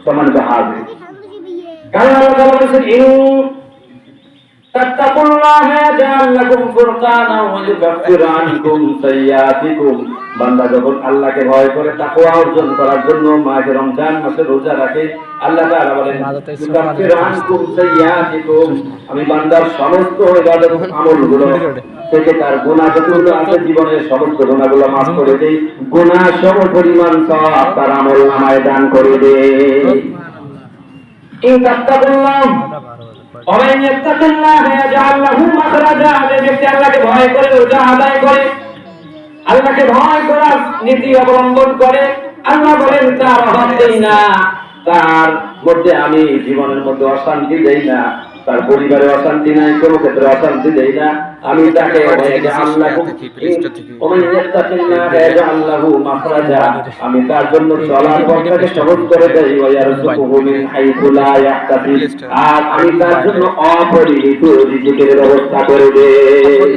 সম্মানিত হাজির, কারণ আল্লাহ বলেছেন ইন তাত্তাকুল্লাহ ইয়াজআল লাকুম ফুরকানা ওয়া ইউকাফির আনকুম সাইয়্যাতিকুম। বান্দা যখন আল্লাহকে ভয় করে তাকওয়া অর্জন করার জন্য মাহে রমজান মাসে রোজা রাখে, আল্লাহ তাআলা বলেন ইউকাফির আনকুম সাইয়্যাতিকুম, আমি বান্দার সমস্ত ইবাদত আমলগুলো থেকে তার গুনাহ যতগুলো আছে জীবনের সমস্ত গুনাহগুলো মাফ করে দেই, গুনাহ সম পরিমাণ সওয়াব তার আমলনামায় দান করে দেই। ইন তাত্তাকুল্লাহ ওয়ামান ইয়াত্তাকিল্লাহ ইয়াজআল লাহু মাখরাজা, যে ব্যক্তি আল্লাহকে ভয় করে রোজা আদায় করে, আল্লাহকে ভয় করার নীতি অবলম্বন করে, আল্লাহ বলেন তার অভাব দেই না, তার মধ্যে আমি জীবনের মধ্যে অশান্তি দেই না, তার পরিবারে অশান্তি নাই, কোন ক্ষেত্রে অশান্তি দেই না, আমি তাকে আমি তার জন্য চলার পথটাকে সহজ করে দেই, আর আমি তার জন্য অপরিমিত রিজিকের ব্যবস্থা করে দেই।